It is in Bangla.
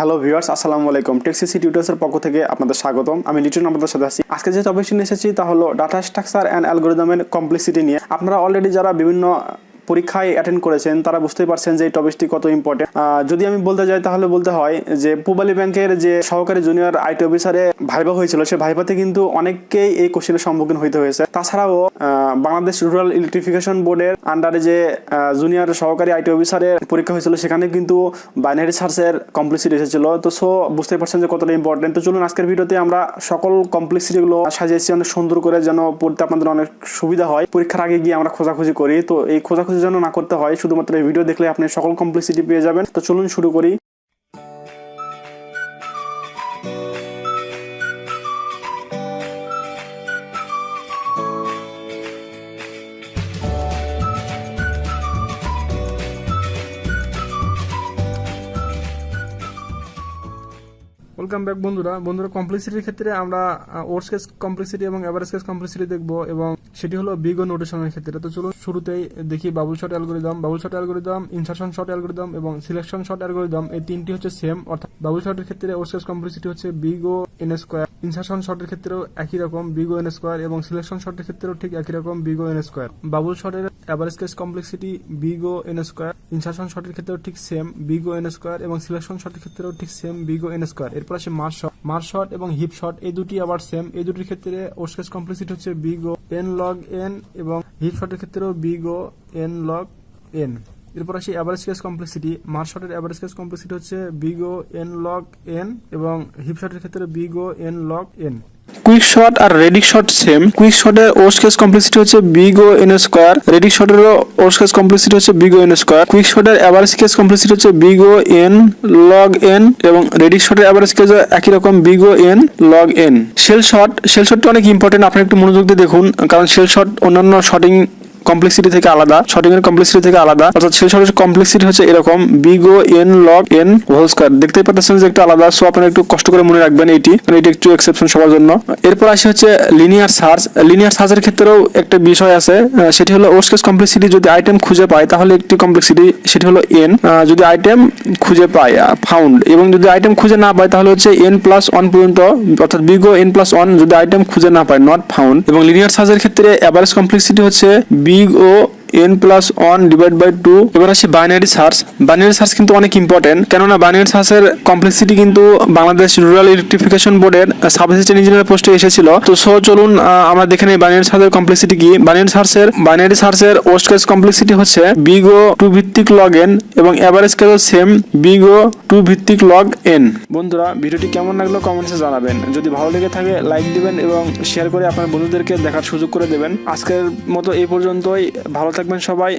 হ্যালো ভিউয়ার্স, আসসালামু আলাইকুম। টেক্সিসি টিউটর্সের পক্ষ থেকে আপনাদের স্বাগতম। আমি লিটন আপনাদের সাথে আছি। আজকে যে টপিকটি নিয়ে এসেছি তা হলো ডাটা স্ট্রাকচার অ্যান্ড অ্যালগরিদমের কমপ্লেক্সিটি নিয়ে। আপনারা অলরেডি যারা বিভিন্ন পরীক্ষায় অ্যাটেন্ড করেছেন তারা বুঝতেই পারছেন যে এই টপিকটি কত ইম্পর্টেন্ট। যদি আমি বলতে যাই তাহলে বলতে হয় যে পূবালী ব্যাংকের যে সহকারী জুনিয়র আইটি অফিসারে ভাইভা হয়েছিল, সে ভাইভাতে কিন্তু অনেকেই এই কোশ্চেনের সম্মুখীন হইতে হয়েছে। তাছাড়াও বাংলাদেশ রুরাল ইলেকট্রিফিকেশন বোর্ডের আন্ডারে যে জুনিয়র সহকারী আইটি অফিসারের পরীক্ষা হয়েছিল সেখানে কিন্তু বাইনারি সার্চের কমপ্লেক্সিটি এসেছিল। তো বুঝতেই পারছেন যে কতটা ইম্পর্টেন্ট। তো চলুন আজকের ভিডিওতে আমরা সকল কমপ্লেক্সিটিগুলো সাজিয়েছি অনেক সুন্দর করে, যেন পড়তে আপনাদের অনেক সুবিধা হয়। পরীক্ষার আগে গিয়ে আমরা খোঁজাখুঁজি করি, তো এই খোঁজাখুঁজি যেন না করতে হয়, শুধুমাত্র এই ভিডিও দেখলে আপনি সকল কমপ্লেক্সিটি পেয়ে যাবেন। তো চলুন শুরু করি। ওয়েলকাম ব্যাক বন্ধুরা। কমপ্লেক্সিটির ক্ষেত্রে আমরা ওয়ার্স্ট কেস কমপ্লেক্সিটি এবং এভারেজ কেস কমপ্লেক্সিটি দেখবো, এবং সেটি হলো বিগ ও নোটেশনের ক্ষেত্রে। তো চলুন শুরুতেই দেখি bubble sort algorithm, insertion sort algorithm এবং সিলেকশন শর্ট অ্যালগরিদম। এই তিনটি হচ্ছে সেম, অর্থাৎ বাবল শর্টের ক্ষেত্রে ওয়ার্স্ট কেস কমপ্লেক্সিটি হচ্ছে big O N square, insertion শর্টের ক্ষেত্রেও একই রকম বিগ ও এন স্কোয়ার, এবং সিলেকশন শর্টের ক্ষেত্রেও ঠিক একই রকম big O N square. Bubble শর্টের average case complexity big O N square, insertion শর্টের ক্ষেত্রেও ঠিক same big O N square, এবং সিলেকশন শর্টের ক্ষেত্রেও ঠিক same big O N square. এরপর আসে মার্জ শর্ট এবং হিপ শর্ট, এই দুটি আবার সেম। এই দুটির ক্ষেত্রে ওয়ার্স্ট কেস কমপ্লেক্সিটি হচ্ছে big O N log N, এবং হিপ শর্টের ক্ষেত্রেও big O N log N. এরপর আসি এভারেজ কেস কমপ্লেক্সিটি। মার্জ শর্টের এভারেজ কেস কমপ্লেক্সিটি হচ্ছে big O N log N, এবং হিপ শর্টের ক্ষেত্রে big O N log N. Quick sort আর রেডিক শর্ট সেম। কুইক শর্টের ওয়ার্স্ট কেস কমপ্লেক্সিটি হচ্ছে big O N square, radix শর্টেরও ওয়ার্স্ট কেস কমপ্লেক্সিটি হচ্ছে big O N square. Quick শর্টের এভারেজ কেস কমপ্লেক্সিটি হচ্ছে big O N log N, এবং রেডিক শর্টের এভারেজ কেস একই রকম big O N log N. শেলশটটা অনেক ইম্পর্টেন্ট, আপনি একটু মনোযোগ দিয়ে দেখুন, কারণ শেলশট অন্যান্য শর্টিং কমপ্লেক্সিটি থেকে আলাদা, শর্টিং এর কমপ্লেক্সিটি থেকে আলাদা। অর্থাৎ শেল শর্টের কমপ্লেক্সিটি হচ্ছে এরকম big O N log N whole square. দেখতেই পাচ্ছেন যে একটু আলাদা, সো আপনারা একটু কষ্ট করে মনে রাখবেন এটি একটু এক্সেপশন সবার জন্য। এরপর আসে হচ্ছে লিনিয়ার সার্চের ক্ষেত্রেও একটা বিষয় আছে, সেটি হলো ওয়ার্স্ট কেস কমপ্লেক্সিটি যদি আইটেম খুঁজে পায় তাহলে একটি কমপ্লেক্সিটি, সেটি হলো এন। যদি আইটেম খুঁজে পায় ফাউন্ড, এবং যদি আইটেম খুঁজে না পায় তাহলে হচ্ছে এন প্লাস ওয়ান পর্যন্ত, অর্থাৎ big O N plus one যদি আইটেম খুঁজে না পায়, নট ফাউন্ড। এবং লিনিয়ার সার্চের ক্ষেত্রে এভারেজ কমপ্লেক্সিটি হচ্ছে big O n plus 1 divide by 2। এবার আসি বাইনারি সার্চ কিন্তু অনেক ইম্পর্টেন্ট, কেননা বাইনারি সার্চের কমপ্লেক্সিটি কিন্তু বাংলাদেশ রুরাল ইলেকট্রিফিকেশন বোর্ডের সাব অ্যাসিস্ট্যান্ট ইঞ্জিনিয়ার পোস্টে এসেছিল। তো চলুন আমরা দেখে নিই বাইনারি সার্চের কমপ্লেক্সিটি কি। বাইনারি সার্চের ওয়ার্স্ট কেস কমপ্লেক্সিটি হচ্ছে বিগ ও 2 ভিত্তিক লগ n, এবং এভারেজ কেসও সেম বিগ ও 2 ভিত্তিক লগ n। বন্ধুরা, ভিডিওটি কেমন লাগলো কমেন্টসে জানাবেন। যদি ভালো লেগে থাকে লাইক দিবেন এবং শেয়ার করে আপনার বন্ধুদেরকে দেখার সুযোগ করে দেবেন। আজকের মতো এই পর্যন্তই। ভালো থাকবেন সবাই।